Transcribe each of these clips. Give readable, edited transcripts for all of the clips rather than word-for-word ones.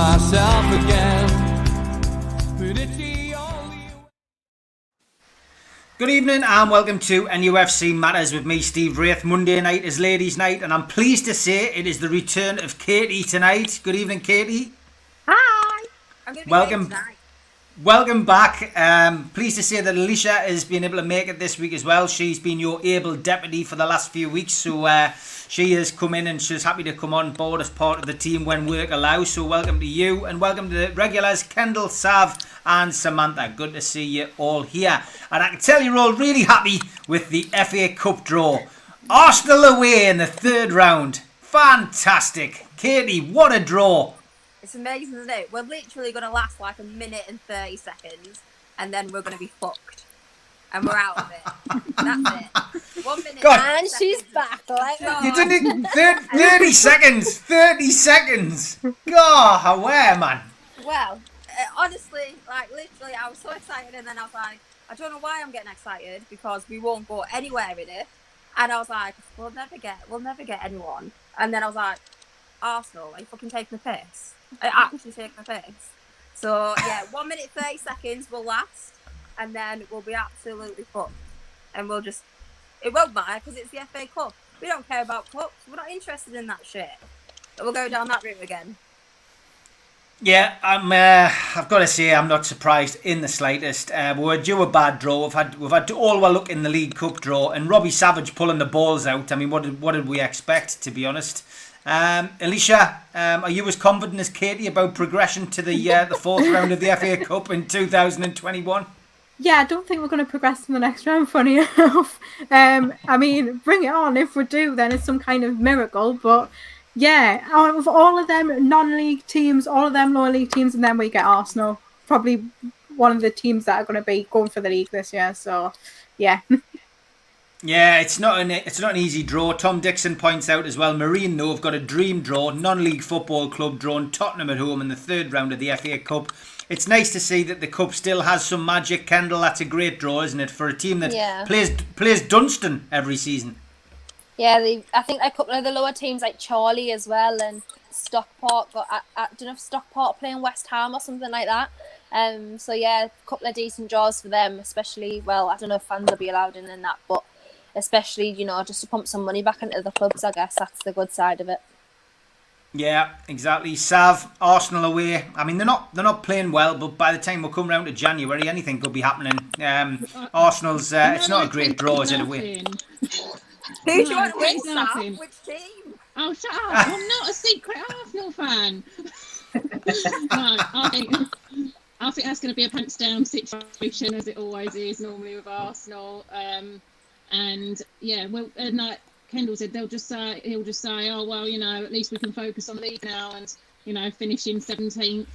myself again. But it's the only... Good evening and welcome to NUFC Matters with me, Steve Wraith. Monday night is ladies' night and I'm pleased to say it is the return of Katie tonight. Good evening, Katie. Hi. I'm going to be Welcome. tonight. Welcome back. Pleased to say that Alicia has been able to make it this week as well. She's been your able deputy for the last few weeks, so she has come in and she's happy to come on board as part of the team when work allows. So welcome to you and welcome to the regulars, Kendall, Sav and Samantha. Good to see you all here. And I can tell you're all really happy with the FA Cup draw. Arsenal away in the third round. Fantastic. Katie, what a draw. It's amazing, isn't it? We're literally going to last like a minute and 30 seconds and then we're going to be fucked. And we're out of it. That's it. 1 minute. God. And she's back. Like, You didn't 30 seconds. 30 seconds. God, where, man? Well, honestly, like literally, I was so excited and then I was like, I don't know why I'm getting excited because we won't go anywhere in it. And I was like, we'll never get anyone. And then I was like, Arsenal, are you fucking taking the piss? I actually taking the piss. So yeah, 1 minute 30 seconds will last, and then we'll be absolutely fucked, and it won't matter because it's the FA Cup. We don't care about cups. We're not interested in that shit. But we'll go down that route again. Yeah, I've got to say I'm not surprised in the slightest. We're due a bad draw. We've had all our luck in the League Cup draw, and Robbie Savage pulling the balls out. I mean, what did we expect, to be honest? Alicia, are you as confident as Katie about progression to the fourth round of the FA Cup in 2021? yeah, I don't think we're going to progress to the next round, funny enough. I mean, bring it on. If we do, then it's some kind of miracle. But yeah, out of all of them non-league teams, all of them lower league teams, and then we get Arsenal, probably one of the teams that are going to be going for the league this year. So yeah. Yeah, it's not an easy draw. Tom Dixon points out as well, Marine, though, have got a dream draw, non-league football club drawn Tottenham at home in the third round of the FA Cup. It's nice to see that the Cup still has some magic. Kendall, that's a great draw, isn't it, for a team that plays Dunstan every season? Yeah, I think a couple of the lower teams like Charlie as well and Stockport, I don't know if Stockport playing West Ham or something like that. So yeah, a couple of decent draws for them, especially, well, I don't know if fans will be allowed in that, but especially, just to pump some money back into the clubs, I guess that's the good side of it. Yeah, exactly. Sav, Arsenal away. I mean, they're not playing well, but by the time we come round to January, anything could be happening. Arsenal's it's not a great draw, is it, away? Who do you want to win, Sav? Which team? Oh, shut up! I'm not a secret Arsenal fan. I think that's going to be a pants down situation, as it always is normally with Arsenal. And yeah, well, like Kendall said, he'll just say, oh well, at least we can focus on the league now, and finish in 17th,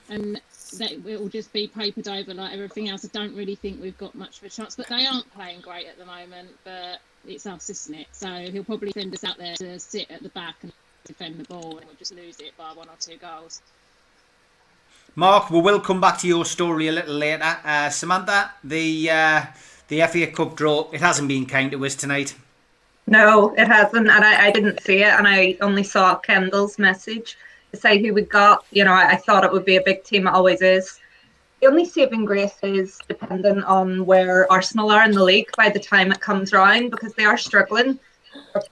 and that it will just be papered over like everything else. I don't really think we've got much of a chance, but they aren't playing great at the moment. But it's us, isn't it? So he'll probably send us out there to sit at the back and defend the ball, and we'll just lose it by 1 or 2 goals. Mark, we will come back to your story a little later. Samantha, the FA Cup draw, it hasn't been kind to us tonight. No, it hasn't, and I didn't see it, and I only saw Kendall's message to say who we got. I thought it would be a big team, it always is. The only saving grace is dependent on where Arsenal are in the league by the time it comes round, because they are struggling.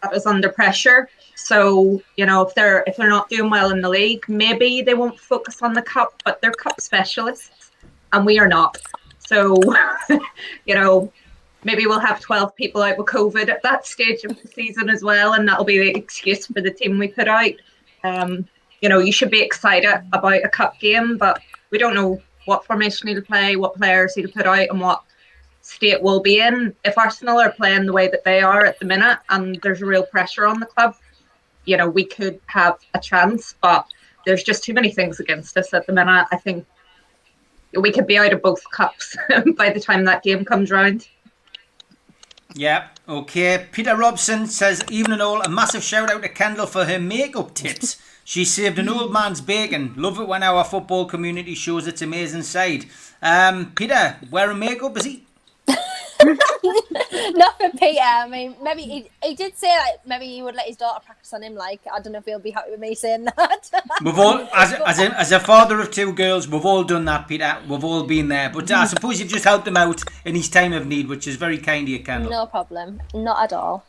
That is under pressure. So, if they're not doing well in the league, maybe they won't focus on the cup, but they're cup specialists, and we are not. So, maybe we'll have 12 people out with COVID at that stage of the season as well, and that'll be the excuse for the team we put out. You should be excited about a cup game, but we don't know what formation he'll play, what players he'll put out, and what state we'll be in. If Arsenal are playing the way that they are at the minute, and there's real pressure on the club, we could have a chance, but there's just too many things against us at the minute. I think we could be out of both cups by the time that game comes round. Yeah, okay. Peter Robson says, evening all, a massive shout out to Kendall for her makeup tips. She saved an old man's bacon. Love it when our football community shows its amazing side. Peter, wearing makeup, is he? Not for Peter. I mean, maybe he did say like maybe he would let his daughter practice on him. Like, I don't know if he'll be happy with me saying that. We've all, as a father of 2 girls, we've all done that, Peter. We've all been there. But I suppose you've just helped him out in his time of need, which is very kind of you, Kendall. No problem. Not at all.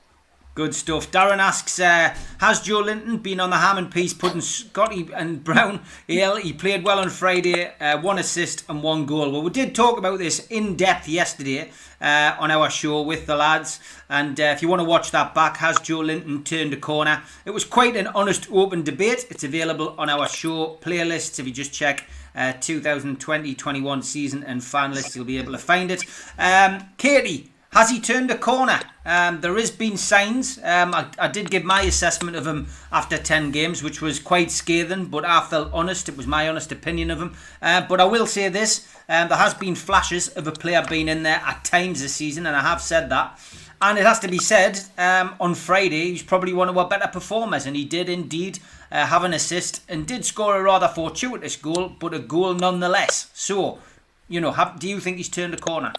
Good stuff. Darren asks, has Joelinton been on the ham and peas putting Scotty and Brown ale? He played well on Friday, 1 assist and 1 goal. Well, we did talk about this in depth yesterday on our show with the lads. And if you want to watch that back, has Joelinton turned a corner? It was quite an honest, open debate. It's available on our show playlists. If you just check 2020-21 season and fan list, you'll be able to find it. Katie, has he turned a corner? There has been signs. I did give my assessment of him after 10 games, which was quite scathing, but I felt honest. It was my honest opinion of him. But I will say this, there has been flashes of a player being in there at times this season, and I have said that. And it has to be said, on Friday, he's probably one of our better performers, and he did indeed have an assist and did score a rather fortuitous goal, but a goal nonetheless. So, do you think he's turned a corner?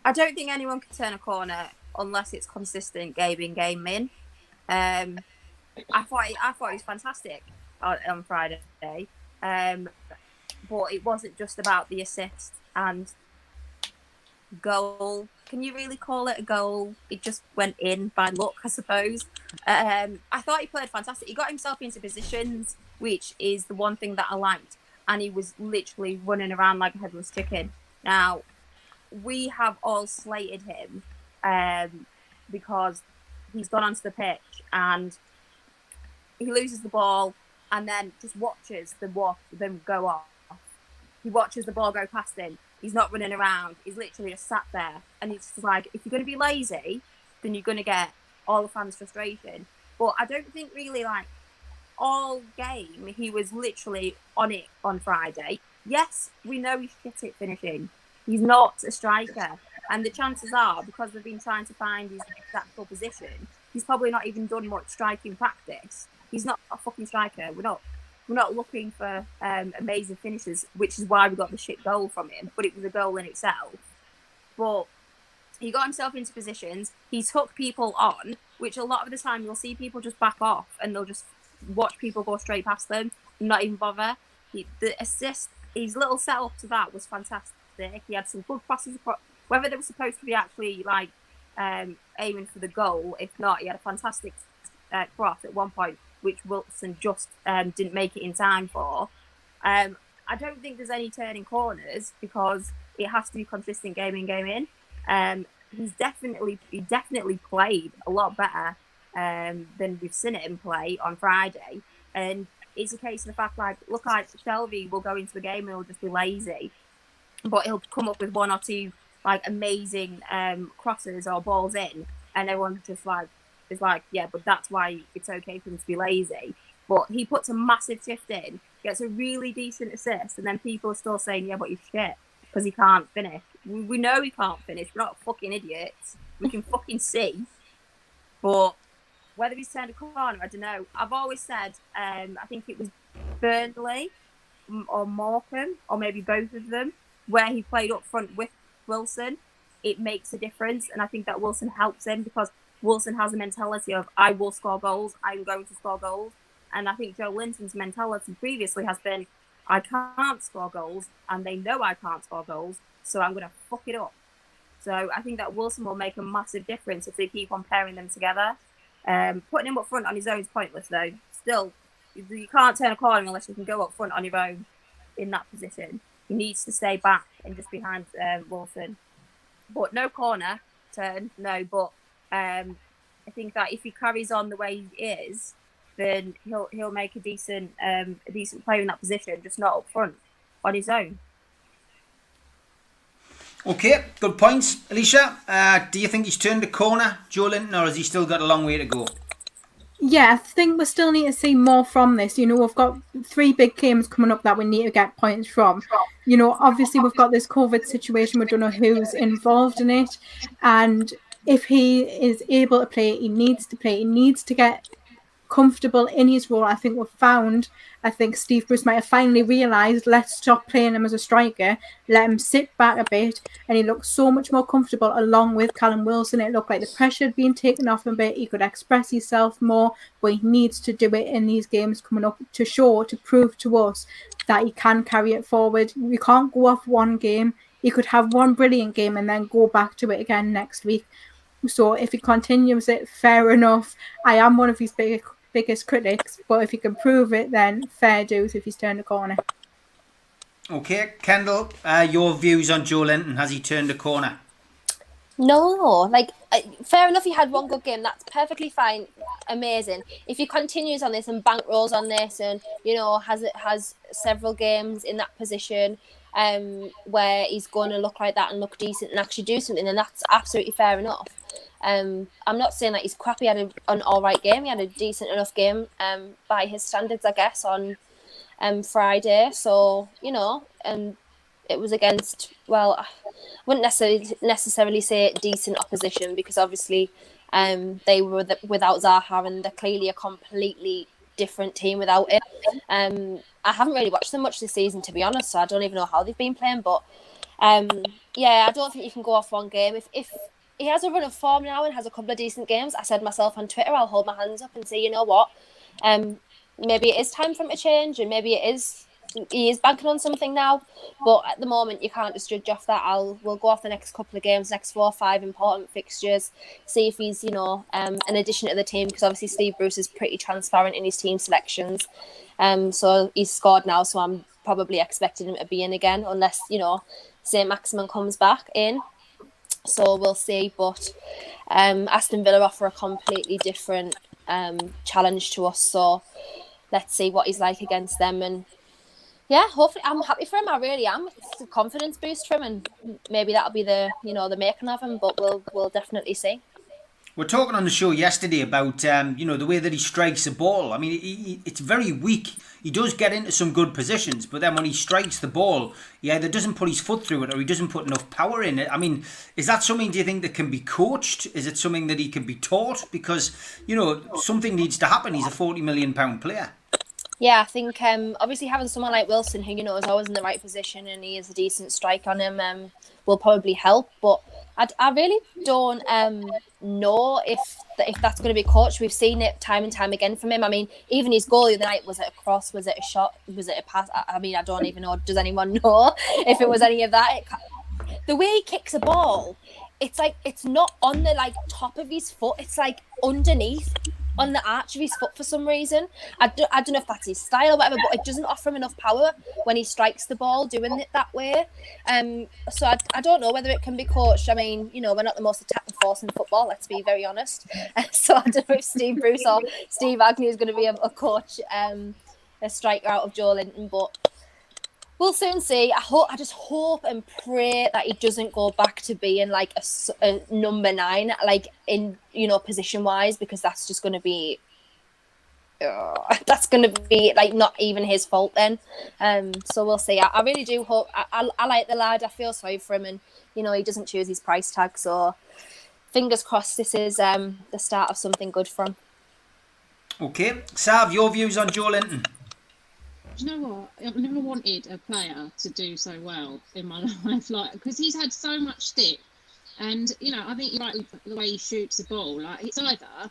I don't think anyone can turn a corner unless it's consistent game in, game in. I thought he was fantastic on Friday, but it wasn't just about the assist and goal. Can you really call it a goal? It just went in by luck, I suppose. I thought he played fantastic. He got himself into positions, which is the one thing that I liked, and he was literally running around like a headless chicken. Now, we have all slated him because he's gone onto the pitch and he loses the ball and then just watches them go off. He watches the ball go past him. He's not running around. He's literally just sat there. And it's just like, if you're going to be lazy, then you're going to get all the fans' frustration. But I don't think really, like, all game he was literally on it on Friday. Yes, we know he's shit at finishing. He's not a striker, and the chances are, because they've been trying to find his exact position, he's probably not even done much striking practice. He's not a fucking striker. We're not looking for amazing finishes, which is why we got the shit goal from him. But it was a goal in itself. But he got himself into positions. He took people on, which a lot of the time you'll see people just back off and they'll just watch people go straight past them and not even bother. The assist, his little setup to that was fantastic. He had some good crosses, whether they were supposed to be actually like aiming for the goal. If not, he had a fantastic cross at one point, which Wilson just didn't make it in time for. I don't think there's any turning corners because it has to be consistent game in, game in. He definitely played a lot better than we've seen him play on Friday, and it's a case of the fact like look like Shelby will go into the game and he'll just be lazy. But he'll come up with 1 or 2 like amazing crosses or balls in, and everyone's just like, is like, yeah, but that's why it's okay for him to be lazy. But he puts a massive shift in, gets a really decent assist, and then people are still saying, yeah, but he's shit because he can't finish. We know he can't finish. We're not fucking idiots. We can fucking see. But whether he's turned a corner, I don't know. I've always said, I think it was Burnley or Morecambe, or maybe both of them, where he played up front with Wilson, it makes a difference. And I think that Wilson helps him because Wilson has a mentality of, I will score goals, I'm going to score goals. And I think Joelinton's mentality previously has been, I can't score goals, and they know I can't score goals, so I'm going to fuck it up. So I think that Wilson will make a massive difference if they keep on pairing them together. Putting him up front on his own is pointless, though. Still, you can't turn a corner unless you can go up front on your own in that position. He needs to stay back and just behind Wilson. But no corner turn, no. But I think that if he carries on the way he is, then he'll make a decent player in that position, just not up front on his own. Okay, good points. Alicia, do you think he's turned a corner, Joelinton, or has he still got a long way to go? Yeah, I think we still need to see more from this. We've got 3 big games coming up that we need to get points from. Obviously we've got this COVID situation. We don't know who's involved in it. And if he is able to play, he needs to play. He needs to get comfortable in his role. I think Steve Bruce might have finally realised, let's stop playing him as a striker, let him sit back a bit, and he looked so much more comfortable along with Callum Wilson. It looked like the pressure had been taken off him a bit. He could express himself more, but he needs to do it in these games coming up to prove to us that he can carry it forward. We can't go off one game. He could have one brilliant game and then go back to it again next week. So if he continues it, fair enough. I am one of his biggest critics, but if he can prove it, then fair dues if he's turned a corner. Okay, Kendall, your views on Joelinton? Has he turned a corner? No, fair enough. He had one good game. That's perfectly fine, amazing. If he continues on this and bankrolls on this, and has several games in that position, where he's going to look like that and look decent and actually do something, then that's absolutely fair enough. I'm not saying that he's crap. He had an all right game. He had a decent enough game by his standards, I guess, on Friday. So it was against, well, I wouldn't necessarily say decent opposition, because obviously they were without Zaha, and they're clearly a completely different team without it. I haven't really watched them much this season, to be honest, so I don't even know how they've been playing. But I don't think you can go off one game. If he has a run of form now and has a couple of decent games, I said myself on Twitter, I'll hold my hands up and say, you know what, maybe it is time for him to change, and maybe he is banking on something now. But at the moment, you can't just judge off that. We'll go off the next couple of games, next 4 or 5 important fixtures, see if he's an addition to the team, because obviously Steve Bruce is pretty transparent in his team selections. So he's scored now, so I'm probably expecting him to be in again, unless St. Maximin comes back in. So we'll see. But Aston Villa offer a completely different challenge to us, so let's see what he's like against them. And yeah, hopefully, I'm happy for him. I really am. It's a confidence boost for him, and maybe that'll be the making of him. But we'll definitely see. We're talking on the show yesterday about the way that he strikes a ball. I mean, it's very weak. He does get into some good positions, but then when he strikes the ball, he either doesn't put his foot through it or he doesn't put enough power in it. I mean, is that something, do you think, that can be coached? Is it something that he can be taught? Because, something needs to happen. He's a £40 million player. Yeah, I think obviously having someone like Wilson, who is always in the right position and he has a decent strike on him, will probably help. But I really don't know if that's going to be coached. We've seen it time and time again from him. I mean, even his goal the other night, was it a cross? Was it a shot? Was it a pass? I mean, I don't even know. Does anyone know if it was any of that? The way he kicks a ball, it's like it's not on the top of his foot. It's like underneath, on the arch of his foot for some reason. I don't know if that's his style or whatever, but it doesn't offer him enough power when he strikes the ball doing it that way. So I don't know whether it can be coached. I mean, we're not the most attacking force in football, let's be very honest. So I don't know if Steve Bruce or Steve Agnew is going to be a coach, a striker out of Joelinton, but we'll soon see. I just hope and pray that he doesn't go back to being a number 9, in position wise, because that's just going to be not even his fault then. So we'll see. I really do hope. I like the lad. I feel sorry for him, and he doesn't choose his price tag. So fingers crossed, this is the start of something good for him. Okay, Sav, your views on Joelinton? Do you know what? I've never wanted a player to do so well in my life, because he's had so much stick. And, I think you're right with the way he shoots the ball. It's either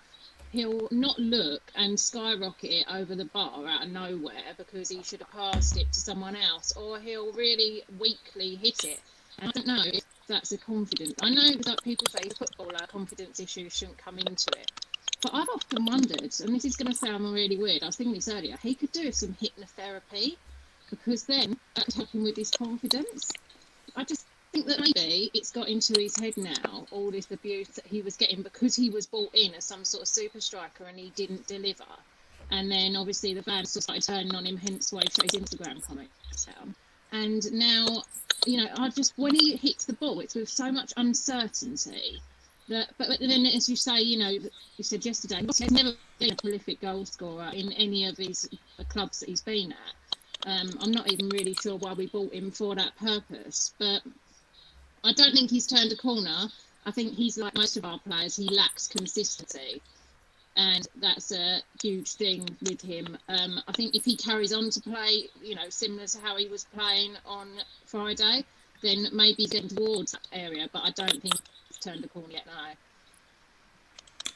he'll not look and skyrocket it over the bar out of nowhere because he should have passed it to someone else, or he'll really weakly hit it. And I don't know if that's a confidence. I know that people say footballer confidence issues shouldn't come into it. But I've often wondered, and this is going to sound really weird, I was thinking this earlier, he could do some hypnotherapy, because then that would help him with his confidence. I just think that maybe it's got into his head now, all this abuse that he was getting because he was brought in as some sort of super striker and he didn't deliver. And then obviously the fans started turning on him, hence why he shut his Instagram comments down. And now, when he hits the ball, it's with so much uncertainty. But then, as you say, you said yesterday, he's never been a prolific goal scorer in any of these clubs that he's been at. I'm not even really sure why we bought him for that purpose. But I don't think he's turned a corner. I think he's like most of our players. He lacks consistency. and that's a huge thing with him. I think if he carries on to play, similar to how he was playing on Friday, then maybe he's getting towards that area. But I don't think he's turned the corner yet. No.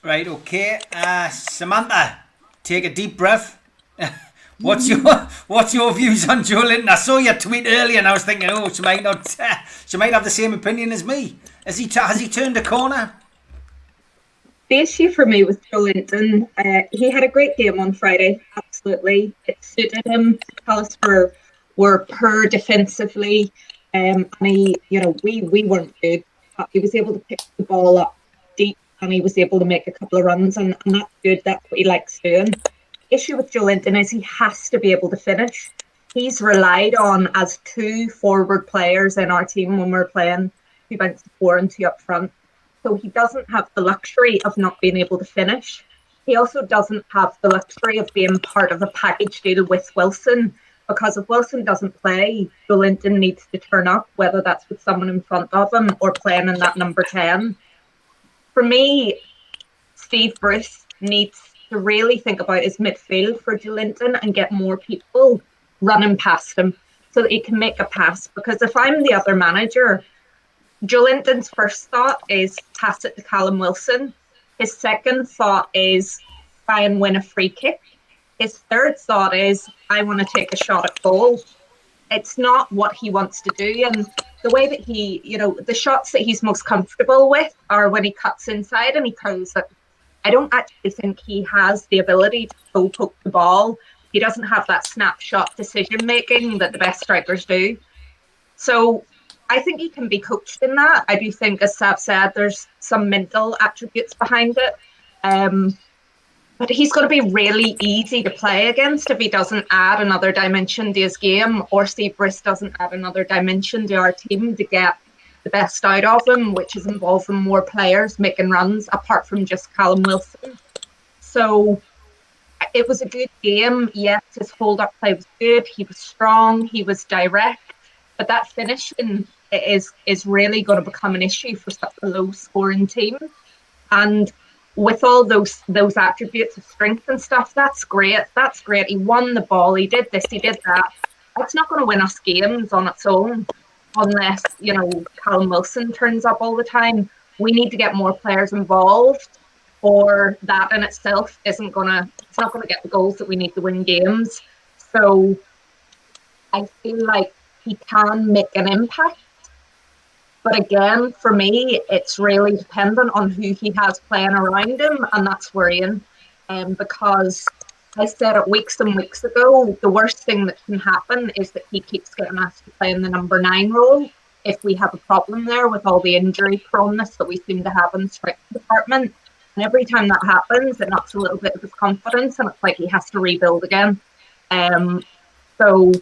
Right. Okay. Samantha, take a deep breath. What's your views on Joelinton? I saw your tweet earlier, and I was thinking, she might have the same opinion as me. Has he turned a corner? The issue for me with Joelinton, he had a great game on Friday. Absolutely, it suited him. Palace were poor defensively, and we weren't good. He was able to pick the ball up deep, and he was able to make a couple of runs, and that's good. That's what he likes doing. Issue with Joelinton is he has to be able to finish. He's relied on as two forward players in our team when we're playing 2 banks of 4 and 2 up front. So he doesn't have the luxury of not being able to finish. He also doesn't have the luxury of being part of a package deal with Wilson, because if Wilson doesn't play, Joelinton needs to turn up, whether that's with someone in front of him or playing in that number 10. For me, Steve Bruce needs to really think about his midfield for Joelinton and get more people running past him so that he can make a pass. Because if I'm the other manager, Joelinton's first thought is pass it to Callum Wilson. His second thought is try and win a free kick. His third thought is I want to take a shot at goal. It's not what he wants to do. And the way that he, the shots that he's most comfortable with are when he cuts inside and he throws it. I don't actually think he has the ability to poke the ball. He doesn't have that snapshot decision making that the best strikers do. So I think he can be coached in that. I do think, as Sav said, there's some mental attributes behind it. But he's going to be really easy to play against if he doesn't add another dimension to his game, or Steve Bruce doesn't add another dimension to our team to get the best out of him, which is involving more players making runs apart from just Callum Wilson. So it was a good game. Yes, his hold-up play was good. He was strong. He was direct. But that finishing is really going to become an issue for such a low-scoring team. And with all those attributes of strength and stuff, that's great. That's great. He won the ball. He did this. He did that. That's not going to win us games on its own unless, Callum Wilson turns up all the time. We need to get more players involved, or that in itself it's not going to get the goals that we need to win games. So I feel like he can make an impact. But again, for me, it's really dependent on who he has playing around him, and that's worrying. Because I said it weeks and weeks ago, the worst thing that can happen is that he keeps getting asked to play in the number 9 role if we have a problem there with all the injury proneness that we seem to have in the striking department. And every time that happens, it knocks a little bit of his confidence, and it's like he has to rebuild again. So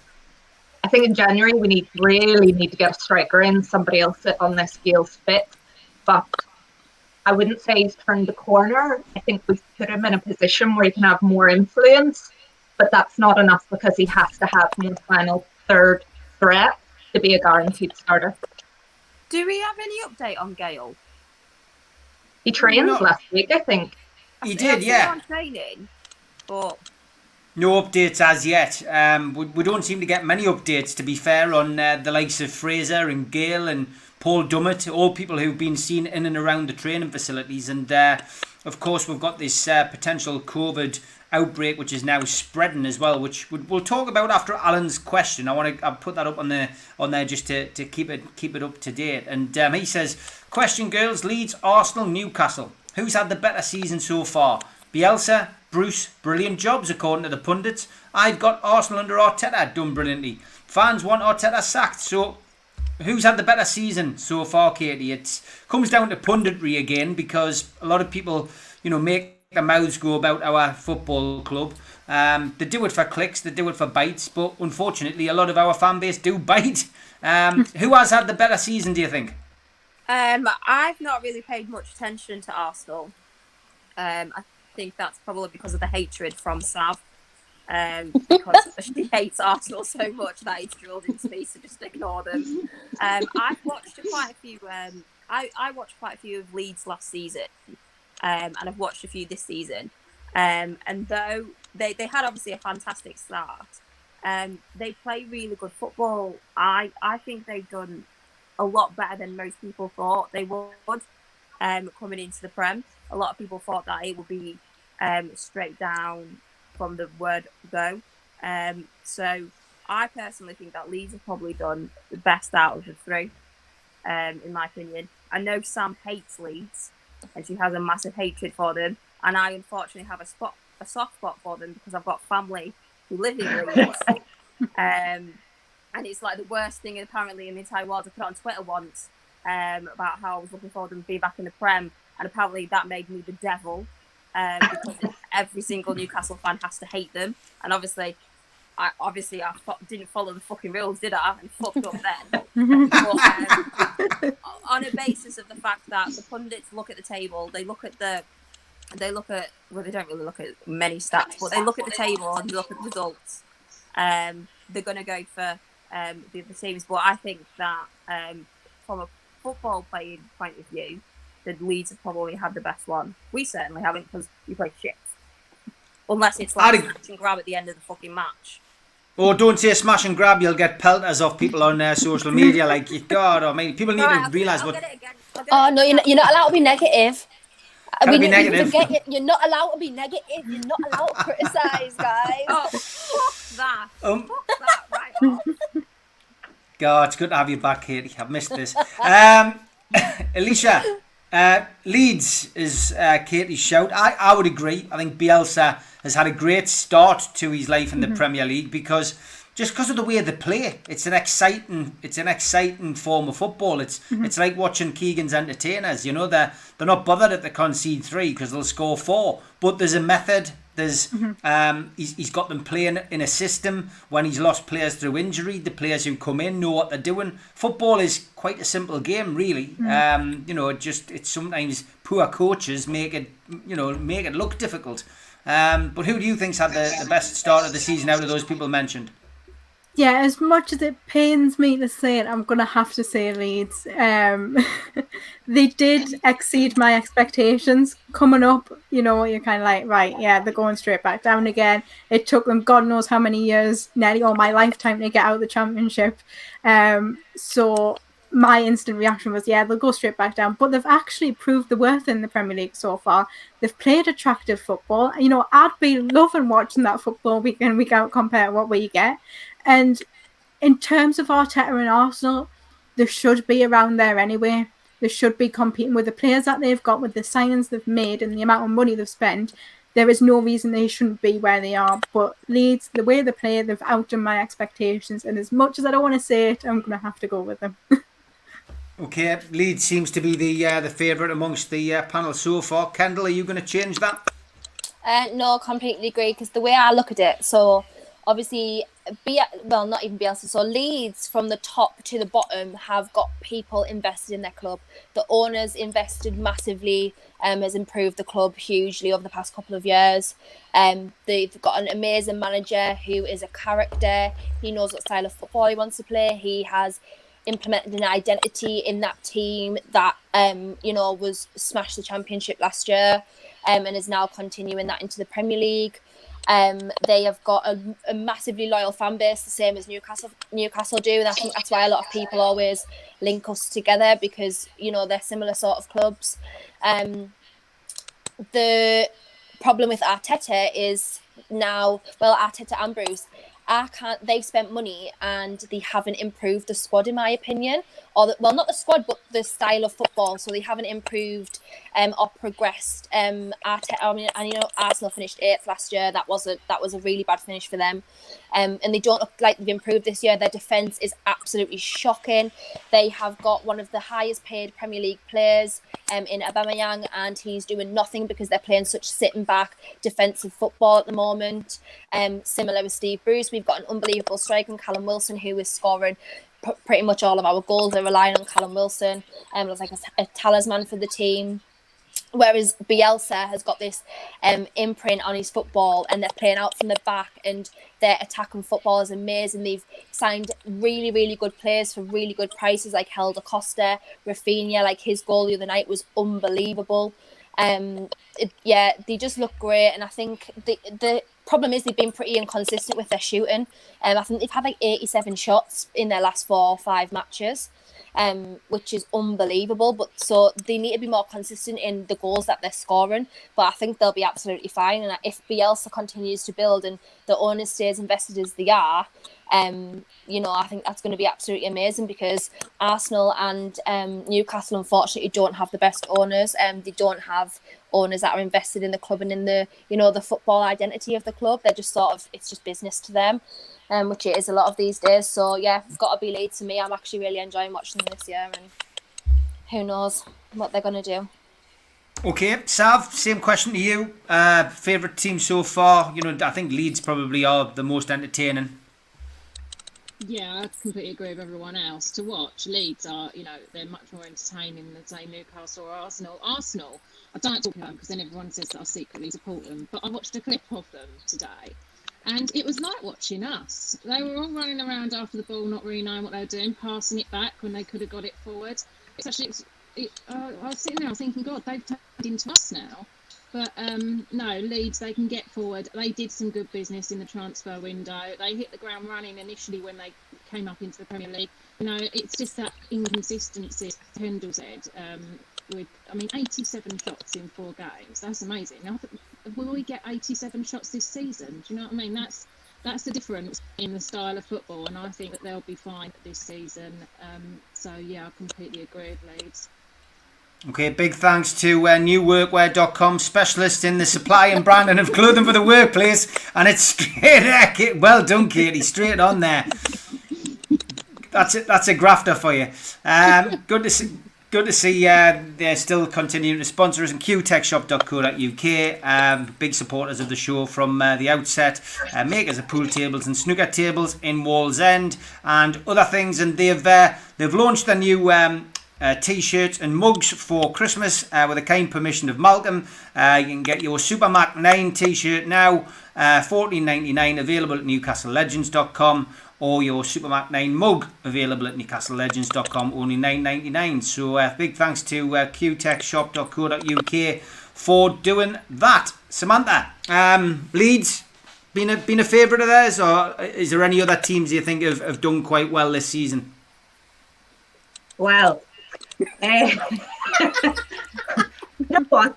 I think in January we really need to get a striker in, somebody else that on this feels fit. But I wouldn't say he's turned the corner. I think we've put him in a position where he can have more influence, but that's not enough because he has to have more final third threat to be a guaranteed starter. Do we have any update on Gale? He trained last week, I think. He did, yeah. On training, but no updates as yet. We don't seem to get many updates, to be fair, on the likes of Fraser and Gale and Paul Dummett, all people who've been seen in and around the training facilities. And of course, we've got this potential COVID outbreak, which is now spreading as well, which we'll talk about after Alan's question. I'll put that up on there just to keep it up to date. And he says, question, girls, Leeds, Arsenal, Newcastle. Who's had the better season so far? Bielsa, Bruce, brilliant jobs according to the pundits. I've got Arsenal under Arteta, done brilliantly. Fans want Arteta sacked, so who's had the better season so far, Katie? It comes down to punditry again, because a lot of people, make their mouths go about our football club. They do it for clicks, they do it for bites, but unfortunately a lot of our fan base do bite. Who has had the better season, do you think? I've not really paid much attention to Arsenal. I think that's probably because of the hatred from Sav. Because she hates Arsenal so much that it's drilled into me to just ignore them. I've watched quite a few. I watched quite a few of Leeds last season, and I've watched a few this season. And though they had obviously a fantastic start, they play really good football. I think they've done a lot better than most people thought they would. Coming into the Prem, a lot of people thought that it would be straight down from the word go. So I personally think that Leeds have probably done the best out of the three, in my opinion. I know Sam hates Leeds, and she has a massive hatred for them, and I unfortunately have a soft spot for them because I've got family who live in Leeds. And it's like the worst thing apparently in the entire world. I put it on Twitter once about how I was looking forward to them being back in the Prem, and apparently that made me the devil, because every single Newcastle fan has to hate them. And obviously I didn't follow the fucking rules, did I? And fucked up then. But, on a basis of the fact that the pundits look at the table, they look at well, they don't really look at many stats, but they look at the table and look at the results. They're going to go for the other teams, but I think that from a football playing point of view, the Leeds have probably had the best one. We certainly haven't, because we play shit. Unless it's like smash and grab at the end of the fucking match. Oh, don't say smash and grab, you'll get pelters off people on social media. Like, God, I mean, people need to realise what... Oh, no, you're not allowed to be negative. Can be negative? You're not allowed to be negative. You're not allowed to criticise, guys. Oh, fuck that. Fuck that, right off. God, it's good to have you back, Katie. I've missed this. Alicia, Leeds is Katie's shout. I would agree. I think Bielsa has had a great start to his life in the Premier League because of the way they play. It's an exciting form of football. It's like watching Keegan's Entertainers. You know, they're not bothered if they concede 3 because they'll score 4. But there's a method. There's he's got them playing in a system. When he's lost players through injury, the players who come in know what they're doing. Football is quite a simple game, really. You know, it's sometimes poor coaches make it look difficult. But who do you think's had the best start of the season out of those people mentioned? Yeah, as much as it pains me to say it, I'm going to have to say Leeds. They did exceed my expectations. Coming up, you know, you're kind of like, right, yeah, they're going straight back down again. It took them God knows how many years, nearly all my lifetime, to get out of the Championship. So my instant reaction was, yeah, they'll go straight back down. But they've actually proved the worth in the Premier League so far. They've played attractive football. You know, I'd be loving watching that football week in, week out compared to what we get. And in terms of Arteta and Arsenal, they should be around there anyway. They should be competing with the players that they've got, with the signings they've made and the amount of money they've spent. There is no reason they shouldn't be where they are. But Leeds, the way they play, they've outdone my expectations. And as much as I don't want to say it, I'm going to have to go with them. Okay, Leeds seems to be the favourite amongst the panel so far. Kendall, are you going to change that? No, completely agree. Because the way I look at it, so obviously, not even Bielsa. So Leeds, from the top to the bottom, have got people invested in their club. The owners invested massively, has improved the club hugely over the past couple of years. They've got an amazing manager who is a character. He knows what style of football he wants to play. He has implemented an identity in that team that was smashed the Championship last year, and is now continuing that into the Premier League. They have got a massively loyal fan base, the same as Newcastle do, and I think that's why a lot of people always link us together, because they're similar sort of clubs. The problem with Arteta is now, Arteta and Bruce, they've spent money and they haven't improved the squad, in my opinion. Not the squad, but the style of football. So they haven't improved or progressed. Arsenal finished 8th last year. That was a really bad finish for them. And they don't look like they've improved this year. Their defence is absolutely shocking. They have got one of the highest paid Premier League players in Aubameyang, and he's doing nothing because they're playing such sitting back defensive football at the moment. Similar with Steve Bruce, we've got an unbelievable striker in Callum Wilson, who is scoring pretty much all of our goals. They're relying on Callum Wilson as like a talisman for the team. Whereas Bielsa has got this imprint on his football, and they're playing out from the back, and their attacking football is amazing. They've signed really, really good players for really good prices, like Helder Costa, Rafinha. Like, his goal the other night was unbelievable. They just look great, and I think the problem is they've been pretty inconsistent with their shooting. I think they've had like 87 shots in their last 4 or 5 matches, which is unbelievable. But so they need to be more consistent in the goals that they're scoring. But I think they'll be absolutely fine. And if Bielsa continues to build and the owners stays invested as they are, I think that's going to be absolutely amazing, because Arsenal and Newcastle unfortunately don't have the best owners. They don't have owners that are invested in the club and in the the football identity of the club. They're just it's just business to them, which it is a lot of these days. So yeah, it's got to be Leeds to me. I'm actually really enjoying watching them this year, and who knows what they're going to do. Okay, Sav, same question to you. Favourite team so far? I think Leeds probably are the most entertaining. Yeah, I completely agree with everyone else. To watch, Leeds are, they're much more entertaining than, say, Newcastle or Arsenal. Arsenal, I don't talk about them because then everyone says that I secretly support them, but I watched a clip of them today, and it was like watching us. They were all running around after the ball, not really knowing what they were doing, passing it back when they could have got it forward. I was sitting there, I was thinking, God, they've turned into us now. But no, Leeds, they can get forward. They did some good business in the transfer window. They hit the ground running initially when they came up into the Premier League. It's just that inconsistency, Kendall said, 87 shots in 4 games. That's amazing. Will we get 87 shots this season? Do you know what I mean? That's the difference in the style of football, and I think that they'll be fine this season. So, yeah, I completely agree with Leeds. Okay, big thanks to newworkwear.com, specialist in the supply and branding of clothing for the workplace, and it's straight. Well done, Katie, straight on there. That's a grafter for you. Good to see they're still continuing to sponsor us, and qtechshop.co.uk. Big supporters of the show from the outset, makers of pool tables and snooker tables in Wallsend and other things, and they've launched a new T-shirts and mugs for Christmas with the kind permission of Malcolm. You can get your Super Mac 9 T-shirt now, $14.99, available at newcastlelegends.com, or your Super Mac 9 mug available at newcastlelegends.com, only $9.99. So big thanks to qtechshop.co.uk for doing that. Samantha, Leeds been a favourite of theirs, or is there any other teams you think have done quite well this season? Well, you know what?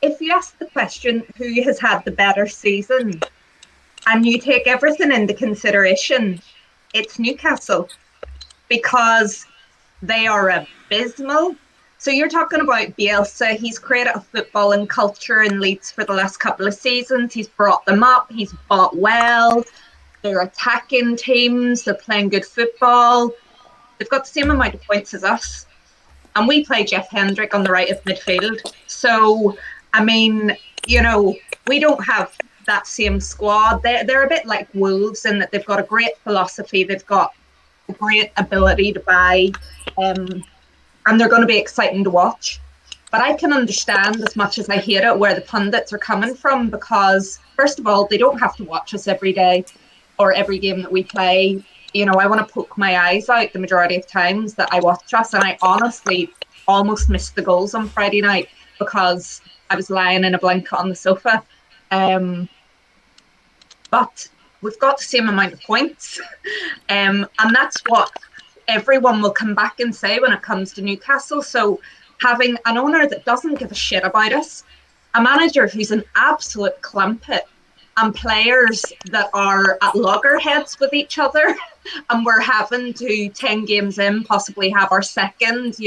If you ask the question, who has had the better season, and you take everything into consideration, it's Newcastle, because they are abysmal. So you're talking about Bielsa. He's created a football and culture in Leeds for the last couple of seasons. He's brought them up. He's bought well. They're attacking teams. They're playing good football. They've got the same amount of points as us. And we play Jeff Hendrick on the right of midfield. So, we don't have that same squad. They're a bit like Wolves in that they've got a great philosophy. They've got a great ability to buy. And they're going to be exciting to watch. But I can understand, as much as I hate it, where the pundits are coming from, because, first of all, they don't have to watch us every day or every game that we play. I want to poke my eyes out the majority of times that I watch us, and I honestly almost missed the goals on Friday night because I was lying in a blanket on the sofa. But we've got the same amount of points, and that's what everyone will come back and say when it comes to Newcastle. So having an owner that doesn't give a shit about us, a manager who's an absolute clumpet, and players that are at loggerheads with each other, and we're having to 10 games in possibly have our second,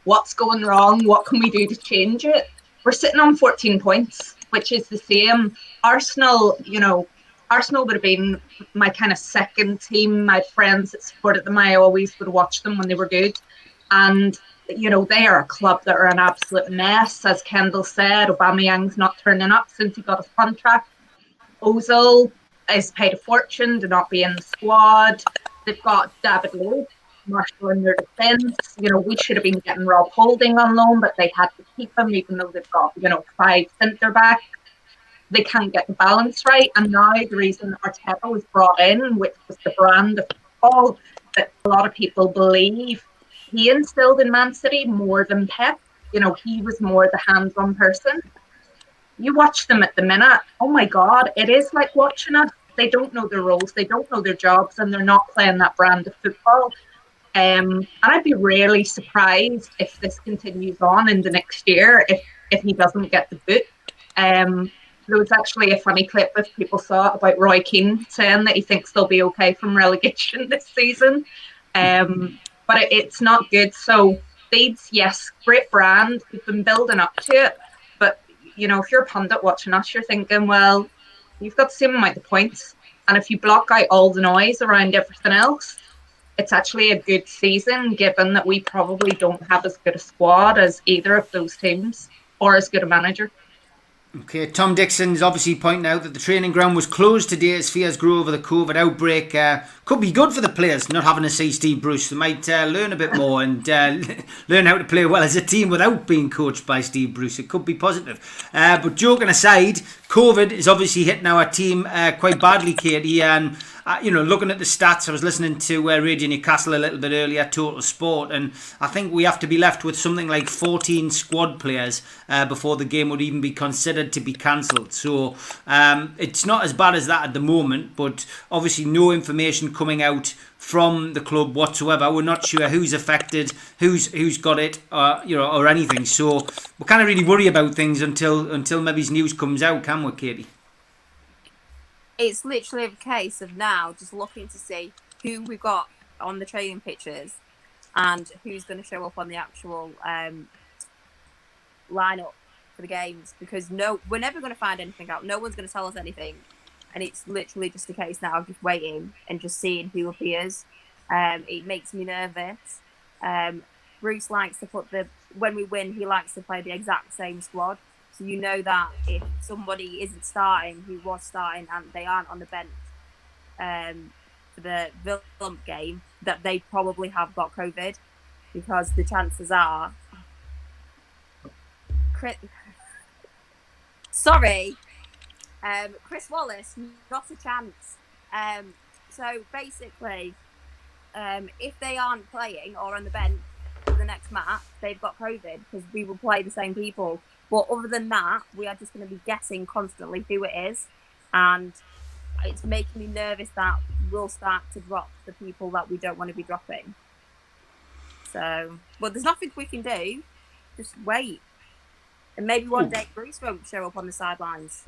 what's going wrong, what can we do to change it? We're sitting on 14 points, which is the same. Arsenal would have been my kind of second team. My friends that supported them, I always would watch them when they were good, and they are a club that are an absolute mess. As Kendall said, Aubameyang's not turning up since he got his contract. Ozil is paid a fortune to not be in the squad. They've got David Luiz, Marshall in their defence. We should have been getting Rob Holding on loan, but they had to keep him, even though they've got 5 centre backs. They can't get the balance right. And now the reason Arteta was brought in, which was the brand of football that a lot of people believe he instilled in Man City more than Pep, you know, he was more the hands-on person. You watch them at the minute, oh my God, it is like watching us. They don't know their roles, they don't know their jobs, and they're not playing that brand of football. And I'd be really surprised if this continues on in the next year, if he doesn't get the boot. There was actually a funny clip, if people saw it, about Roy Keane saying that he thinks they'll be okay from relegation this season. But it's not good. So Leeds, yes, great brand. We've been building up to it. But, you know, if you're a pundit watching us, you're thinking, well, you've got the same amount of points. And if you block out all the noise around everything else, it's actually a good season, given that we probably don't have as good a squad as either of those teams, or as good a manager. Okay, Tom Dixon's obviously pointing out that the training ground was closed today as fears grew over the COVID outbreak. Could be good for the players not having to see Steve Bruce. They might learn a bit more and learn how to play well as a team without being coached by Steve Bruce. It could be positive. But joking aside, COVID is obviously hitting our team quite badly, Katie. And you know, looking at the stats, I was listening to Radio Newcastle a little bit earlier, Total Sport, and I think we have to be left with something like 14 squad players before the game would even be considered to be cancelled. So it's not as bad as that at the moment, but obviously no information coming out from the club whatsoever. We're not sure who's affected, who's got it, you know, or anything. So we can't really worry about things until maybe news comes out, can we, Katie? It's literally a case of now just looking to see who we've got on the training pitches and who's going to show up on the actual lineup for the games, because we're never going to find anything out. No one's going to tell us anything, and it's literally just a case now of just waiting and just seeing who appears. It makes me nervous. Bruce likes to when we win, he likes to play the exact same squad. So you know that if somebody isn't starting, who was starting, and they aren't on the bench for the Villa game, that they probably have got COVID, because the chances are... Chris Wallace, not a chance. So basically, if they aren't playing or on the bench for the next match, they've got COVID, because we will play the same people. But other than that, we are just going to be guessing constantly who it is. And it's making me nervous that we'll start to drop the people that we don't want to be dropping. So, well, there's nothing we can do. Just wait. And maybe one day Bruce won't show up on the sidelines.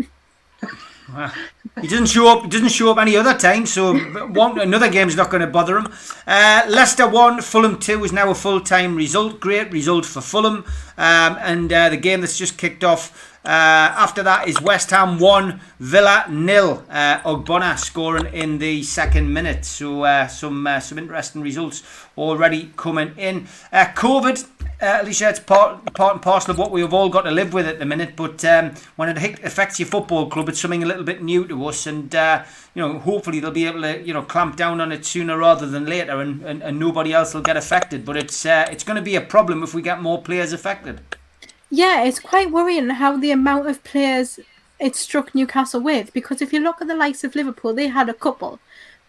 He doesn't show up. Doesn't show up any other time, so another game's not going to bother him. Leicester 1, Fulham 2 is now a full-time result. Great result for Fulham. And the game that's just kicked off after that is West Ham 1, Villa 0. Ogbonna scoring in the second minute. So some interesting results already coming in. COVID. Alicia, it's part and parcel of what we've all got to live with at the minute, but when it affects your football club, it's something a little bit new to us, and you know, hopefully they'll be able to, you know, clamp down on it sooner rather than later, and nobody else will get affected. But it's going to be a problem if we get more players affected. Yeah, it's quite worrying how the amount of players it struck Newcastle with, because if you look at the likes of Liverpool, they had a couple.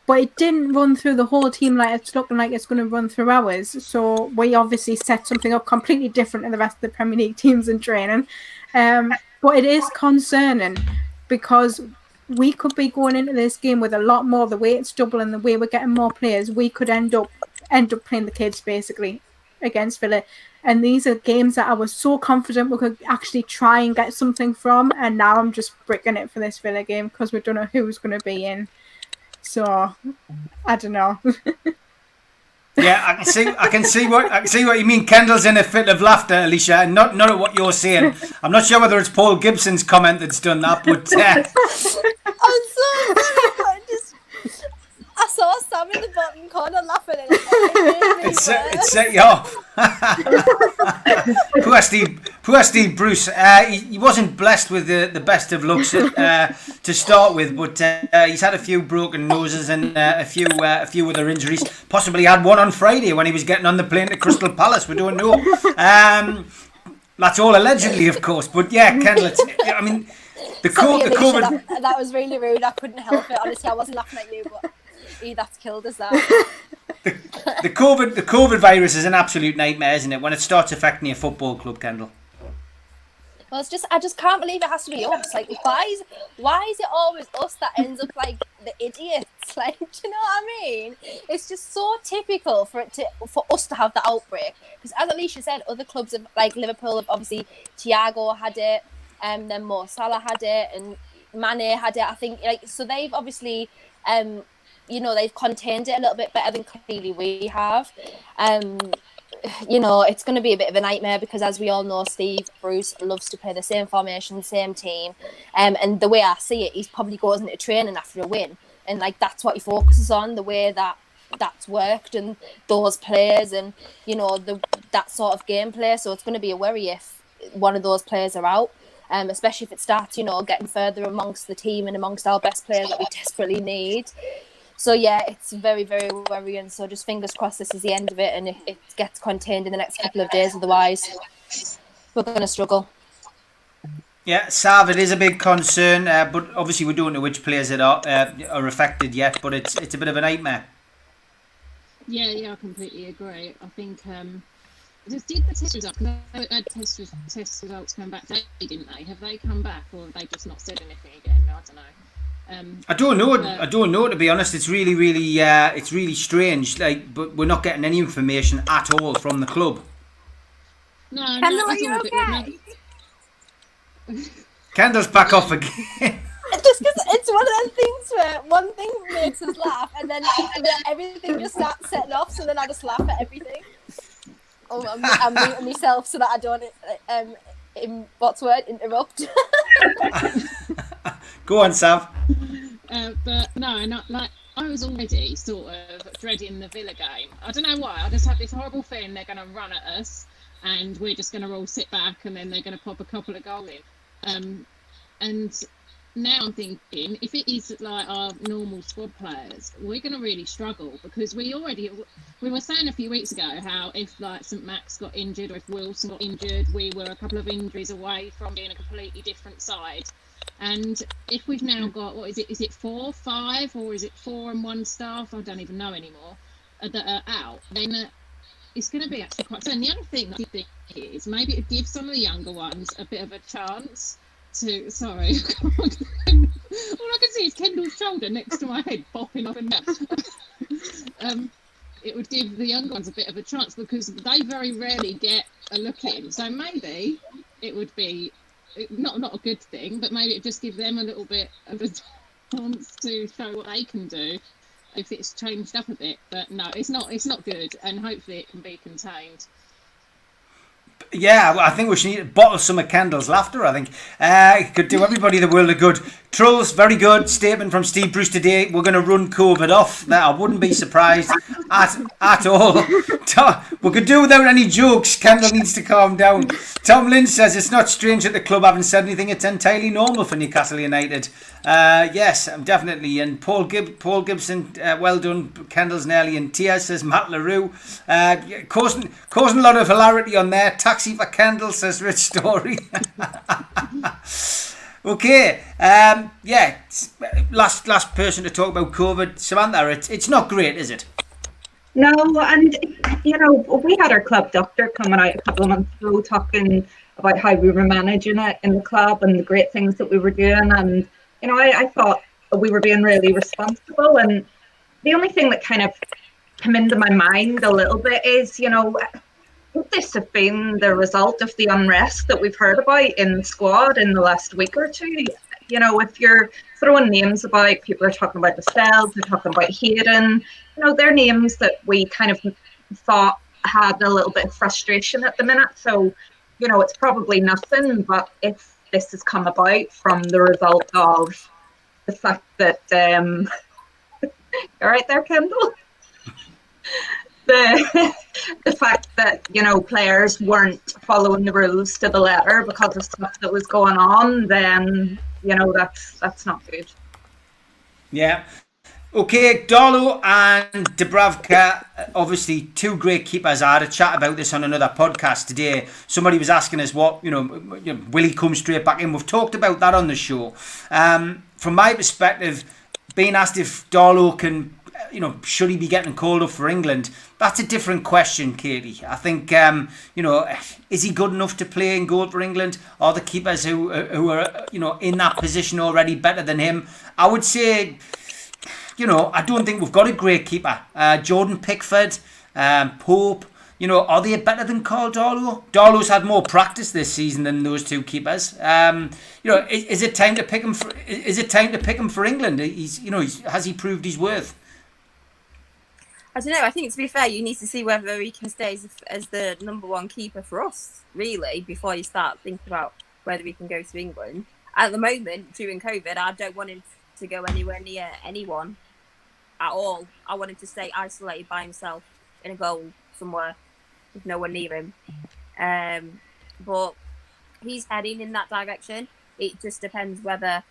But it didn't run through the whole team like it's looking like it's going to run through ours. So we obviously set something up completely different to the rest of the Premier League teams in training. But it is concerning, because we could be going into this game with a lot more. The way it's doubling, the way we're getting more players, we could end up playing the kids basically against Villa. And these are games that I was so confident we could actually try and get something from. And now I'm just bricking it for this Villa game because we don't know who's going to be in. So I don't know. Yeah, I can see what you mean. Kendall's in a fit of laughter, Alicia, and not at what you're saying. I'm not sure whether it's Paul Gibson's comment that's done that, but I'm so sorry, I saw Sam in the bottom corner laughing at it. It set you off. Poor Steve Bruce. He wasn't blessed with the best of looks to start with, but he's had a few broken noses and a few other injuries. Possibly had one on Friday when he was getting on the plane to Crystal Palace. We don't know. That's all allegedly, of course. But yeah, Kendall. I mean, the COVID. That was really rude. I couldn't help it. Honestly, I wasn't laughing at you, but that's killed us. That. The COVID virus is an absolute nightmare, isn't it? When it starts affecting your football club, Kendall. Well, it's just I just can't believe it has to be us. Like, why is it always us that ends up like the idiots? Like, do you know what I mean? It's just so typical for us to have the outbreak. Because as Alicia said, other clubs have, like Liverpool, have obviously Thiago had it, then Mo Salah had it, and Mane had it. I think so they've obviously they've contained it a little bit better than clearly we have. It's going to be a bit of a nightmare because, as we all know, Steve Bruce loves to play the same formation, same team. And the way I see it, he probably goes into training after a win. And, that's what he focuses on, the way that's worked and those players and, that sort of gameplay. So it's going to be a worry if one of those players are out, especially if it starts, getting further amongst the team and amongst our best players that we desperately need. So, yeah, it's very, very worrying. So just fingers crossed this is the end of it and it gets contained in the next couple of days. Otherwise, we're going to struggle. Yeah, Sav, it is a big concern, but obviously we don't know which players are affected yet, but it's a bit of a nightmare. Yeah, I completely agree. I think did the test results? Because they had test results come back today, didn't they? Have they come back, or have they just not said anything again? I don't know. I don't know. To be honest, it's really, it's really strange. But we're not getting any information at all from the club. No, are you okay? Kendall's back off again. Just because it's one of those things where one thing makes us laugh, and then everything just starts setting off. So then I just laugh at everything. I'm muting myself so that I don't interrupt. Go on, Sav. But no, not like I was already sort of dreading the Villa game. I don't know why. I just had this horrible feeling they're going to run at us, and we're just going to all sit back, and then they're going to pop a couple of goals in. And now I'm thinking, if it is like our normal squad players, we're going to really struggle because we were saying a few weeks ago how if like St Max got injured or if Wilson got injured, we were a couple of injuries away from being a completely different side. And if we've now got, what is it? Is it 4, 5, or is it 4 and 1 staff? I don't even know anymore. That are out. Then it's going to be actually quite. So and the other thing that I think is maybe it gives some of the younger ones a bit of a chance to. Sorry, all I can see is Kendall's shoulder next to my head bopping up and down. It would give the younger ones a bit of a chance because they very rarely get a look in. So maybe it would be. Not a good thing, but maybe it just gives them a little bit of a chance to show what they can do if it's changed up a bit. But no, it's not good, and hopefully it can be contained. Yeah, I think we should need to bottle some of Kendall's laughter. I think it could do everybody the world of good. Trolls, very good statement from Steve Bruce today. We're going to run COVID off. That I wouldn't be surprised at all. We could do without any jokes. Kendall needs to calm down. Tom Lynn says it's not strange that the club haven't said anything. It's entirely normal for Newcastle United. Yes, definitely. And Paul Gibson, well done. Kendall's nearly in tears, says Matt LaRue. Causing a lot of hilarity on there. Taxi for Kendall, says Rich Story. Okay, last person to talk about COVID, Samantha. It's not great, is it? No, and we had our club doctor coming out a couple of months ago talking about how we were managing it in the club and the great things that we were doing, and I thought we were being really responsible. And the only thing that kind of came into my mind a little bit is, would this have been the result of the unrest that we've heard about in the squad in the last week or two? If you're throwing names about, people are talking about Lascelles, they're talking about Hayden, they're names that we kind of thought had a little bit of frustration at the minute. So, it's probably nothing, but if this has come about from the result of the fact that, all right there, Kendall? The fact that players weren't following the rules to the letter because of stuff that was going on, then that's not good. Yeah. Okay, Darlow and Dubravka, obviously two great keepers. I had a chat about this on another podcast today. Somebody was asking us will he come straight back in? We've talked about that on the show. From my perspective, being asked if Darlow can should he be getting called up for England? That's a different question, Katie. I think, is he good enough to play in goal for England? Are the keepers who are, in that position already better than him? I would say, I don't think we've got a great keeper. Jordan Pickford, Pope, are they better than Carl Darlow? Darlow's had more practice this season than those two keepers. Is it time to pick him for? Is it time to pick him for England? Has he proved his worth? I don't know. I think, to be fair, you need to see whether he can stay as the number one keeper for us, really, before you start thinking about whether he can go to England. At the moment, during COVID, I don't want him to go anywhere near anyone at all. I want him to stay isolated by himself in a goal somewhere with no one near him. But he's heading in that direction. It just depends whether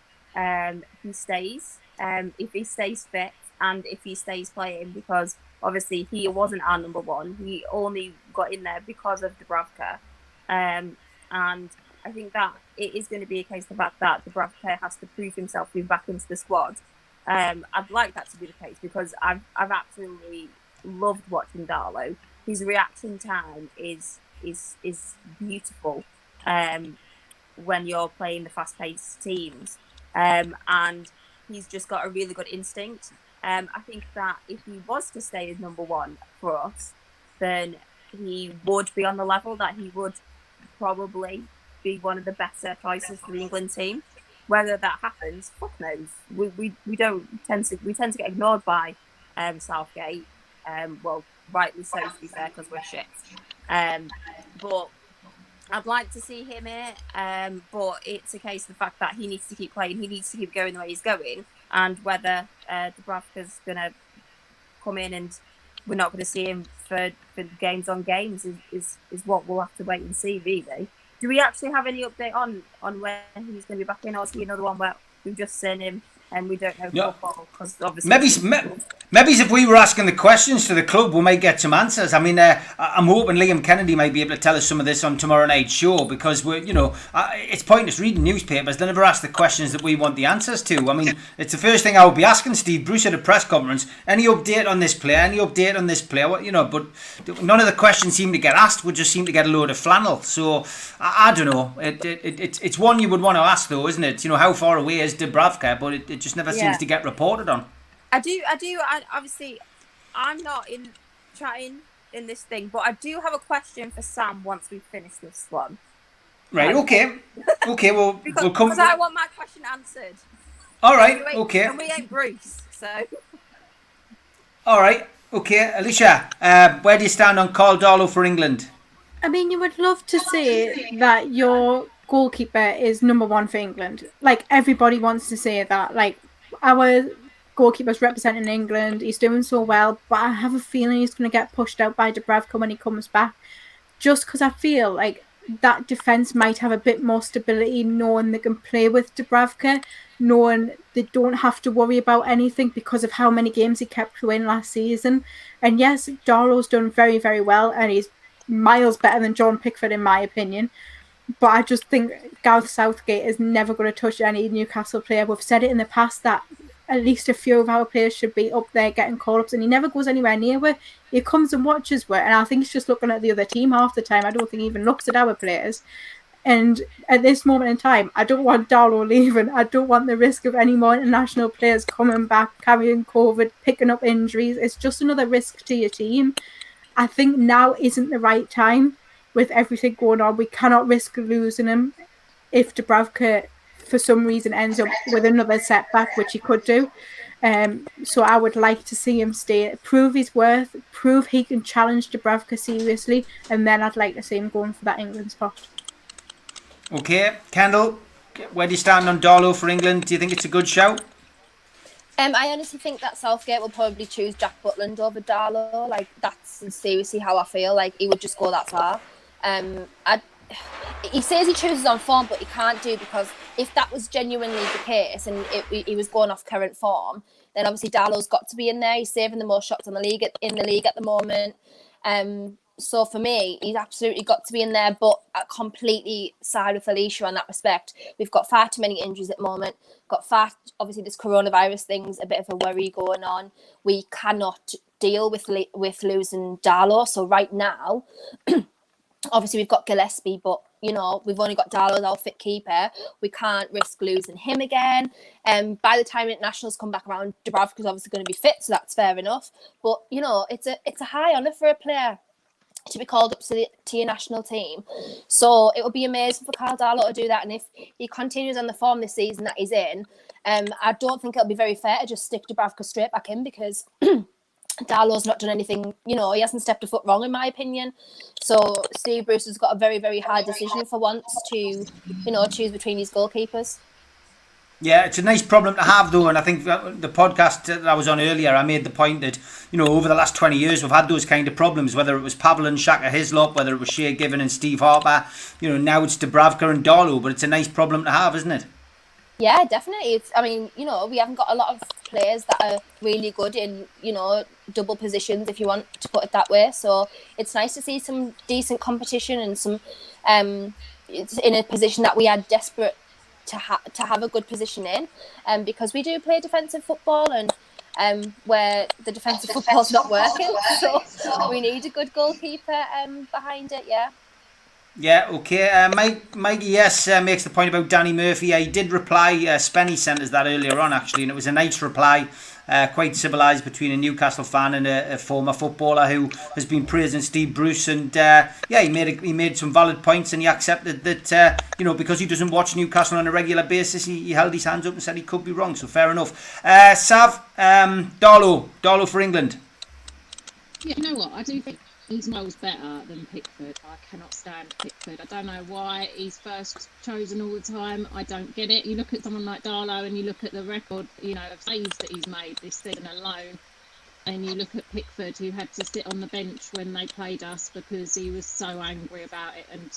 he stays, if he stays fit and if he stays playing, because obviously he wasn't our number one. He only got in there because of Dubravka. And I think that it is going to be a case of the fact that Dubravka has to prove himself being back into the squad. I'd like that to be the case, because I've absolutely loved watching Darlow. His reaction time is beautiful when you're playing the fast-paced teams, and he's just got a really good instinct. I think that if he was to stay as number one for us, then he would be on the level that he would probably be one of the better choices for the England team. Whether that happens, fuck knows. We tend to get ignored by Southgate. Well, rightly so, to be fair, because we're shit. But I'd like to see him here. But it's a case of the fact that he needs to keep playing. He needs to keep going the way he's going. And whether Dubravka's going to come in and we're not going to see him for games on games is what we'll have to wait and see, really. Do we actually have any update on when he's going to be back in, or is he another one where we've just seen him and we don't know football? Because obviously, maybe if we were asking the questions to the club, we might get some answers. I mean, I'm hoping Liam Kennedy might be able to tell us some of this on tomorrow night's show, because it's pointless reading newspapers. They never ask the questions that we want the answers to. I mean, it's the first thing I would be asking Steve Bruce at a press conference. Any update on this player? Any update on this player? But none of the questions seem to get asked. We just seem to get a load of flannel. So I don't know. It's one you would want to ask, though, isn't it? How far away is Dubravka? But it just never seems to get reported on. I do. Obviously, I'm not in chatting in this thing, but I do have a question for Sam once we finish this one. Right. Okay. Well, we'll come. Because I want my question answered. All right. Okay. And we ain't Bruce, so. All right. Okay, Alicia, where do you stand on Carl Darlow for England? I mean, you would love to say that your goalkeeper is number one for England. Like, everybody wants to say that. Like, our goalkeeper's representing England. He's doing so well, but I have a feeling he's going to get pushed out by Dubravka when he comes back, just because I feel like that defence might have a bit more stability, knowing they can play with Dubravka, knowing they don't have to worry about anything because of how many games he kept in last season. And yes, Darlow's done very, very well, and he's miles better than John Pickford in my opinion. But I just think Gareth Southgate is never going to touch any Newcastle player. We've said it in the past that at least a few of our players should be up there getting call-ups, and he never goes anywhere near where he comes and watches where, and I think he's just looking at the other team half the time. I don't think he even looks at our players. And at this moment in time, I don't want Darlow leaving. I don't want the risk of any more international players coming back, carrying COVID, picking up injuries. It's just another risk to your team. I think now isn't the right time with everything going on. We cannot risk losing him if Dubravka for some reason ends up with another setback, which he could do. So I would like to see him stay, prove his worth, prove he can challenge Dubravka seriously, and then I'd like to see him going for that England spot. Okay, Kendall, where do you stand on Darlow for England? Do you think it's a good shout? I honestly think that Southgate will probably choose Jack Butland over Darlow. Like, that's seriously how I feel. Like, he would just go that far. He says he chooses on form, but he can't do, because if that was genuinely the case and he was going off current form, then obviously Darlow's got to be in there. He's saving the most shots in the league at the moment. So for me, he's absolutely got to be in there, but I completely side with Alicia on that respect. We've got far too many injuries at the moment. Obviously this coronavirus thing's a bit of a worry going on. We cannot deal with losing Darlow. So right now, obviously we've got Gillespie, but we've only got Darlow as our fit keeper. We can't risk losing him again. By the time internationals come back around, Dubravka's obviously going to be fit, so that's fair enough. But it's a high honour for a player to be called up to your national team. So it would be amazing for Carl Darlow to do that. And if he continues on the form this season that he's in, I don't think it'll be very fair to just stick Dubravka straight back in, because Darlow's not done anything, he hasn't stepped a foot wrong, in my opinion. So Steve Bruce has got a very, very hard decision for once to, choose between these goalkeepers. Yeah, it's a nice problem to have, though, and I think the podcast that I was on earlier, I made the point that, over the last 20 years, we've had those kind of problems, whether it was Pavel and Shaka Hislop, whether it was Shea Given and Steve Harper, now it's Dubravka and Darlow, but it's a nice problem to have, isn't it? Yeah, definitely. We haven't got a lot of players that are really good in, double positions, if you want to put it that way. So it's nice to see some decent competition and some, it's in a position that we are desperate to have a good position in, because we do play defensive football, and where the defensive football's not working, so we need a good goalkeeper behind it. Yeah, okay. Mike, yes, makes the point about Danny Murphy. He did reply. Spenny sent us that earlier on, actually, and it was a nice reply, quite civilised, between a Newcastle fan and a former footballer who has been praising Steve Bruce. And he made some valid points, and he accepted that because he doesn't watch Newcastle on a regular basis, he held his hands up and said he could be wrong. So fair enough. Sav, Darlow for England. Yeah, you know what? I do think he's miles better than Pickford. I cannot stand Pickford. I don't know why he's first chosen all the time. I don't get it. You look at someone like Darlow and you look at the record, of saves that he's made this season alone, and you look at Pickford, who had to sit on the bench when they played us because he was so angry about it, and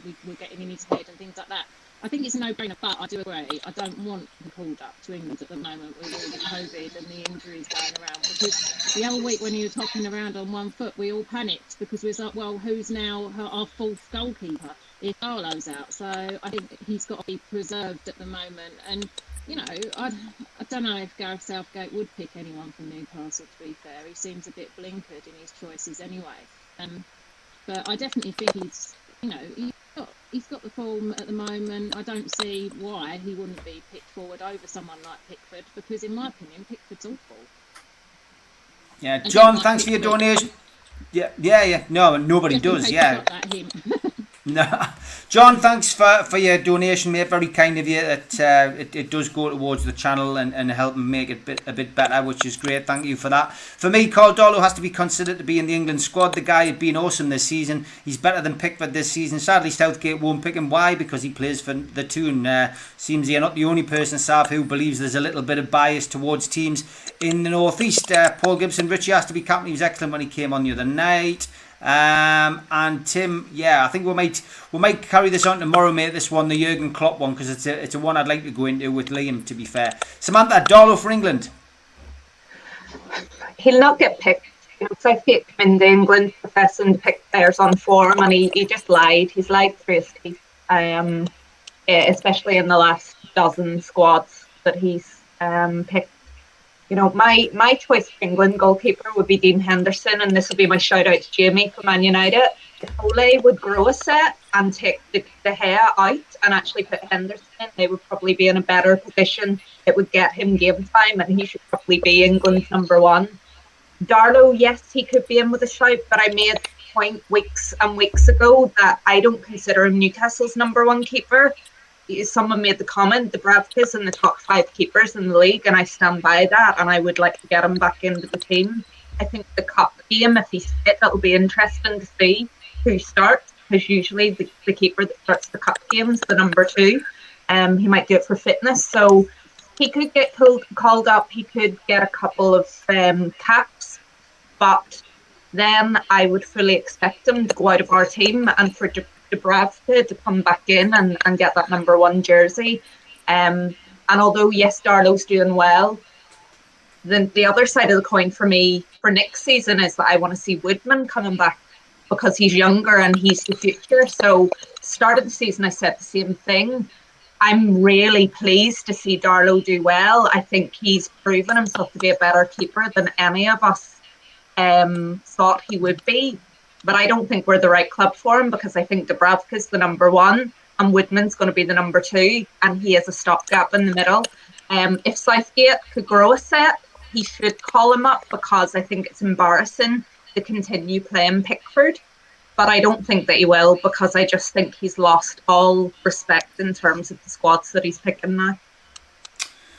we were getting in his head and things like that. I think it's a no-brainer, but I do agree. I don't want him called up to England at the moment with all the COVID and the injuries going around. Because the other week when he was hopping around on one foot, we all panicked because we was like, well, who's now our fourth goalkeeper if Darlow's out? So I think he's got to be preserved at the moment. And, I don't know if Gareth Southgate would pick anyone from Newcastle, to be fair. He seems a bit blinkered in his choices anyway. But I definitely think he's got the form at the moment. I don't see why he wouldn't be picked forward over someone like Pickford, because in my opinion, Pickford's awful. Yeah, John, thanks for your donation. Yeah. No, nobody does. Yeah. No, John, thanks for your donation, mate. Very kind of you. It does go towards the channel and help make it a bit better, which is great. Thank you for that. For me, Carl Darlow has to be considered to be in the England squad. The guy had been awesome this season. He's better than Pickford this season. Sadly, Southgate won't pick him. Why? Because he plays for the Toon. Seems you're not the only person, Sav, who believes there's a little bit of bias towards teams in the North East. Paul Gibson, Richie has to be captain. He was excellent when he came on the other night. And Tim, I think we might carry this on tomorrow, mate. This one, the Jurgen Klopp one, because it's a one I'd like to go into with Liam, to be fair. Samantha, Darlow for England. He'll not get picked. Southgate came into England professing to pick players on form, and he just lied. He's lied through his teeth, especially in the last dozen squads that he's picked. My choice for England goalkeeper would be Dean Henderson, and this will be my shout out to Jamie from Man United. If Ole would grow a set and take the hair out and actually put Henderson in, they would probably be in a better position. It would get him game time, and he should probably be England's number one. Darlow, yes, he could be in with a shout, but I made the point weeks and weeks ago that I don't consider him Newcastle's number one keeper. Someone made the comment, Dubravka's in the top 5 keepers in the league, and I stand by that, and I would like to get him back into the team. I think the cup game, if he's fit, it'll be interesting to see who starts, because usually the keeper that starts the cup game's the number 2. He might do it for fitness, so he could get called up, he could get a couple of caps, but then I would fully expect him to go out of our team, and for Dubravka to come back in and get that number 1 jersey. And although, yes, Darlow's doing well, then the other side of the coin for me for next season is that I want to see Woodman coming back. because he's younger and he's the future. So start of the season, I said the same thing. I'm really pleased to see Darlow do well. I think he's proven himself to be a better keeper than any of us thought he would be. But I don't think we're the right club for him, because I think Dubravka's the number one and Woodman's going to be the number two, and he has a stopgap in the middle. If Southgate could grow a set, he should call him up, because I think it's embarrassing to continue playing Pickford. But I don't think that he will, because I just think he's lost all respect in terms of the squads that he's picking now.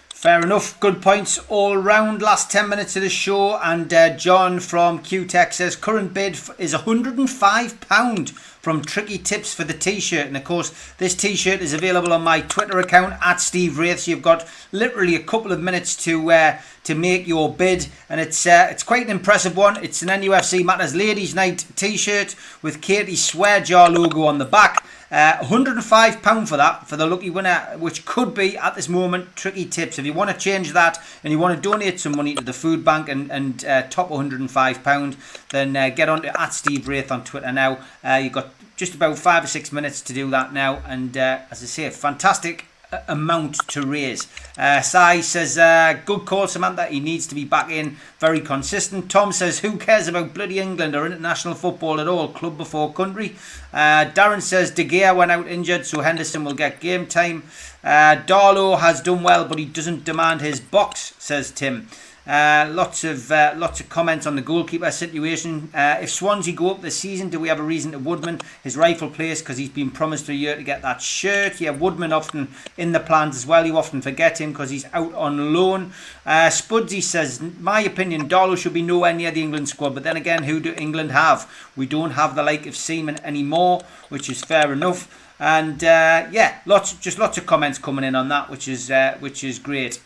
Fair enough. Good points all round. Last 10 minutes of the show, and John from QTech says current bid is £105 from Tricky Tips for the t-shirt. And of course, this t-shirt is available on my Twitter account at Steve Wraith. So you've got literally a couple of minutes to make your bid, and it's quite an impressive one. It's an NUFC Matters Ladies Night t-shirt with Katie's Swear Jar logo on the back. £105 for that, for the lucky winner, which could be at this moment Tricky Tips. If you want to change that and you want to donate some money to the food bank and top £105, then get on to at Steve Wraith on Twitter now. You've got just about 5 or 6 minutes to do that now, and as I say, a fantastic amount to raise. Sai says good call, Samantha, he needs to be back in, very consistent. Tom says who cares about bloody England or international football at all, club before country. Darren says De Gea went out injured, so Henderson will get game time. Darlow has done well, but he doesn't demand his box, says Tim. Lots of comments on the goalkeeper situation. If Swansea go up this season, do we have a reason to Woodman his rightful place, because he's been promised a year to get that shirt? Yeah, Woodman often in the plans as well. You often forget him because he's out on loan. Spudsy says, my opinion, Darlow should be nowhere near the England squad, but then again, who do England have? We don't have the like of Seaman anymore, which is fair enough. And yeah, lots of comments coming in on that, which is great.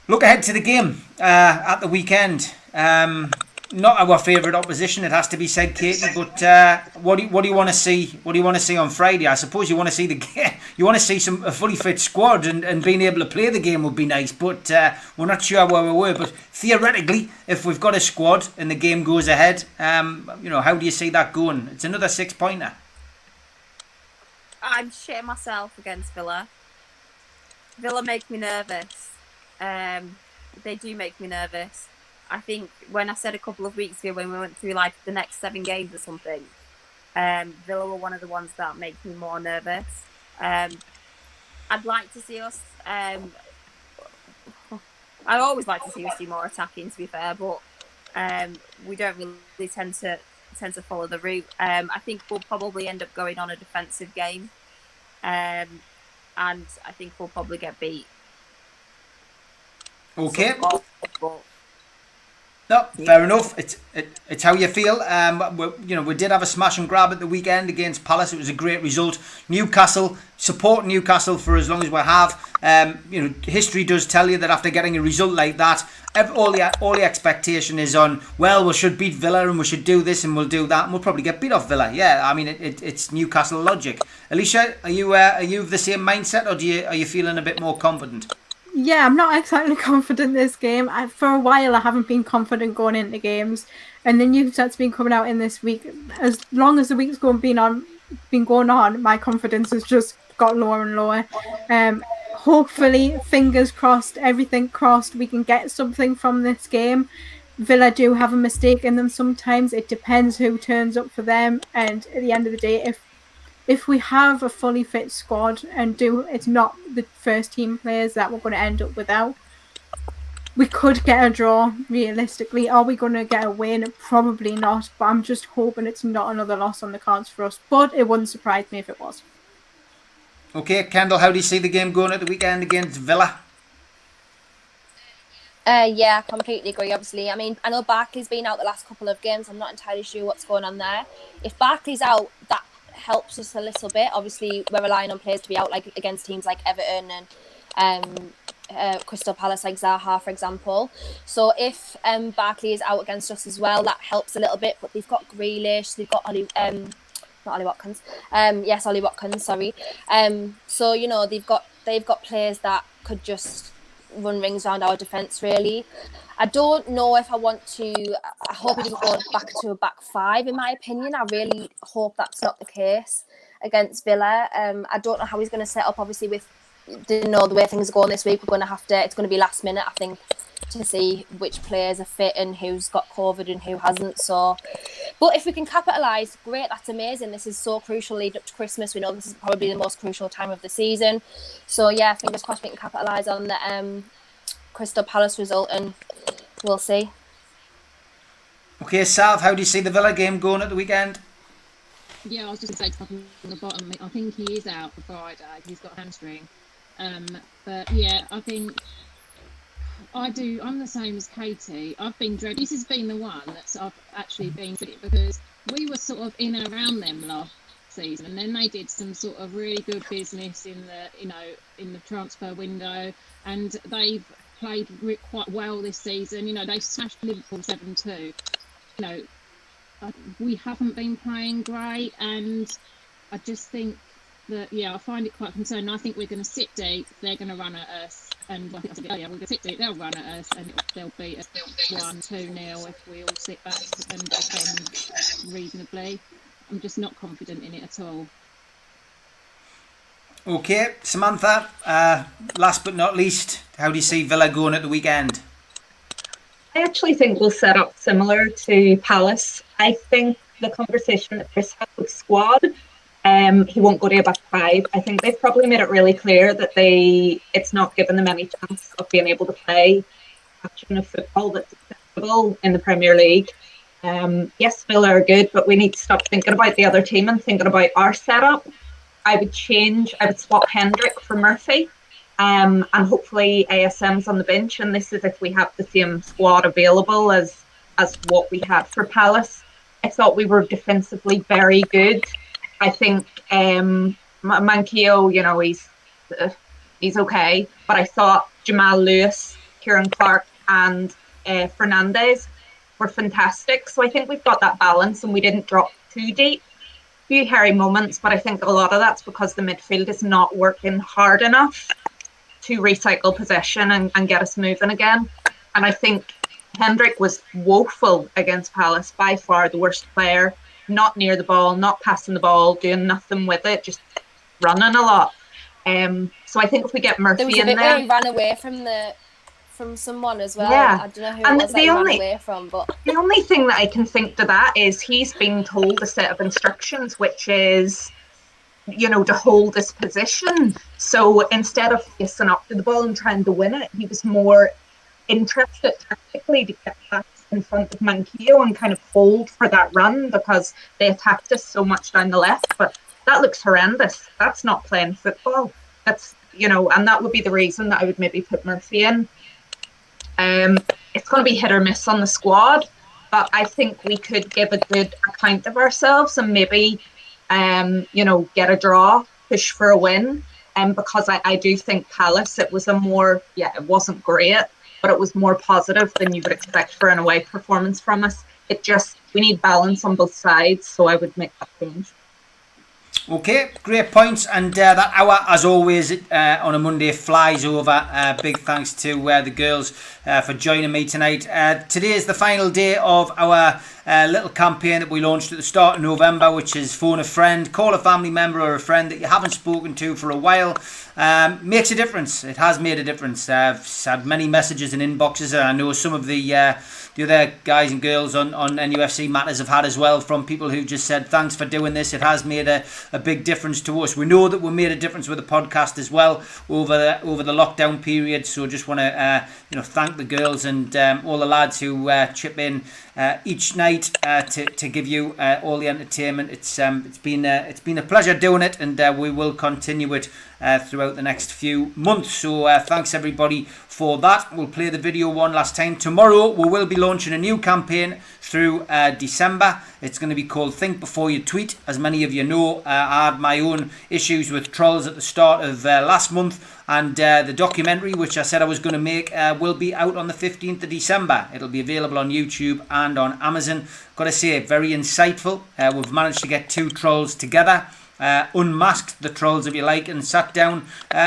Look ahead to the game at the weekend. Not our favourite opposition, it has to be said, Katie. But what do you want to see? What do you want to see on Friday? I suppose you want to see a fully fit squad, and being able to play the game would be nice. But we're not sure where we were. But theoretically, if we've got a squad and the game goes ahead, how do you see that going? It's another 6-pointer. I'm shitting myself against Villa. Villa make me nervous. They do make me nervous. I think when I said a couple of weeks ago, when we went through like the next 7 games or something, Villa were one of the ones that make me more nervous. I'd like to see us. I always like to see us do more attacking, to be fair, but we don't really tend to follow the route. I think we'll probably end up going on a defensive game, and I think we'll probably get beat. Okay. No, fair enough. It's how you feel. We did have a smash and grab at the weekend against Palace. It was a great result. Newcastle, support Newcastle for as long as we have. History does tell you that after getting a result like that, all the expectation is on, well, we should beat Villa and we should do this and we'll do that, and we'll probably get beat off Villa. Yeah, I mean it's Newcastle logic. Alicia, are you of the same mindset, or are you feeling a bit more confident? Yeah, I'm not exactly confident this game. For a while, I haven't been confident going into games, and the news that's been coming out in this week, as long as the week's been going on, my confidence has just got lower and lower. Hopefully, fingers crossed, everything crossed, we can get something from this game. Villa do have a mistake in them sometimes. It depends who turns up for them, and at the end of the day, if we have a fully fit squad and it's not the first team players that we're going to end up without, we could get a draw realistically. Are we going to get a win? Probably not, but I'm just hoping it's not another loss on the cards for us, but it wouldn't surprise me if it was. Okay, Kendall, how do you see the game going at the weekend against Villa? Yeah, I completely agree, obviously. I mean, I know Barkley's been out the last couple of games. I'm not entirely sure what's going on there. If Barkley's out, that helps us a little bit. Obviously, we're relying on players to be out, like against teams like Everton and Crystal Palace, like Zaha, for example. So if Barkley is out against us as well, that helps a little bit. But they've got Grealish, they've got Ollie Watkins. Ollie Watkins, sorry. So they've got players that could just run rings around our defence, really. I don't know if I want to. I hope he doesn't go back to a back five. In my opinion, I really hope that's not the case against Villa. I don't know how he's going to set up. Obviously, with the way things are going this week, we're going to have to. It's going to be last minute, I think, to see which players are fit and who's got COVID and who hasn't. So, but if we can capitalise, great. That's amazing. This is so crucial lead up to Christmas. We know this is probably the most crucial time of the season. So yeah, fingers crossed we can capitalise on the Crystal Palace result, and we'll see. Okay, Sav, how do you see the Villa game going at the weekend? Yeah, I was just going to say on the bottom, I think he is out for Friday. He's got a hamstring. But yeah, I think I'm the same as Katie. I've been dreading. This has been the one that's I've actually been dreading, because we were sort of in and around them last season, and then they did some sort of really good business in the transfer window, and they've played quite well this season. They smashed Liverpool 7-2. We haven't been playing great, and I just think that I find it quite concerning. I think we're going to sit deep. They're going to run at us, and I think I said, we're going to sit deep. They'll run at us, and they'll beat us 1-2-0 if we all sit back and defend reasonably. I'm just not confident in it at all. Okay, Samantha, last but not least, how do you see Villa going at the weekend? I actually think we'll set up similar to Palace. I think the conversation that Chris had with squad, he won't go to a back five. I think they've probably made it really clear that it's not given them any chance of being able to play action of football that's acceptable in the Premier League. Yes, Villa are good, but we need to stop thinking about the other team and thinking about our setup. I would swap Hendrick for Murphy, and hopefully ASM's on the bench. And this is if we have the same squad available as what we had for Palace. I thought we were defensively very good. I think Manquillo, he's okay, but I thought Jamal Lewis, Kieran Clark, and Fernandez were fantastic. So I think we've got that balance, and we didn't drop too deep. Few hairy moments, but I think a lot of that's because the midfield is not working hard enough to recycle possession and get us moving again. And I think Hendrick was woeful against Palace, by far the worst player. Not near the ball, not passing the ball, doing nothing with it, just running a lot. So I think if we get Murphy in there, there was a bit where he ran away from someone as well. Yeah. I don't know who it was that he ran away from, but the only thing that I can think to that is he's been told a set of instructions, which is, to hold this position. So instead of facing up to the ball and trying to win it, he was more interested tactically to get back in front of Manquillo and kind of hold for that run, because they attacked us so much down the left. But that looks horrendous. That's not playing football. That's, and that would be the reason that I would maybe put Murphy in. It's going to be hit or miss on the squad, but I think we could give a good account of ourselves and maybe, get a draw, push for a win. Because I do think Palace, it wasn't great, but it was more positive than you would expect for an away performance from us. We need balance on both sides, so I would make that change. Okay, great points, and that hour, as always, on a Monday flies over. Big thanks to the girls for joining me tonight. Today is the final day of our little campaign that we launched at the start of November, which is phone a friend, call a family member or a friend that you haven't spoken to for a while. Makes a difference. It has made a difference. I've had many messages and inboxes, and I know some of the other guys and girls on NUFC Matters have had as well, from people who just said thanks for doing this. It has made a big difference to us. We know that we made a difference with the podcast as well over the lockdown period. So just want to thank the girls and all the lads who chip in each night to give you all the entertainment. It's been a pleasure doing it, and we will continue it throughout the next few months. So thanks everybody for that. We'll play the video one last time. Tomorrow we will be launching a new campaign through December. It's going to be called Think Before You Tweet. As many of you know, I had my own issues with trolls at the start of last month, and the documentary, which I said I was going to make, will be out on the 15th of December. It'll be available on YouTube and on Amazon. Got to say, very insightful. We've managed to get two trolls together, unmasked the trolls if you like, and sat down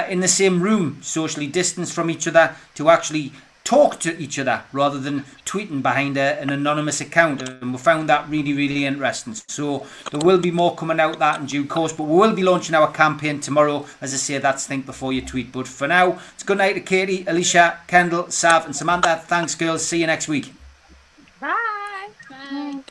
in the same room, socially distanced from each other, to actually talk to each other rather than tweeting behind an anonymous account, and we found that really, really interesting. So there will be more coming out that in due course, but we will be launching our campaign tomorrow. As I say, that's think before you tweet. But for now, it's good night to Katie, Alicia, Kendall, Sav and Samantha. Thanks girls, see you next week. Bye. Bye.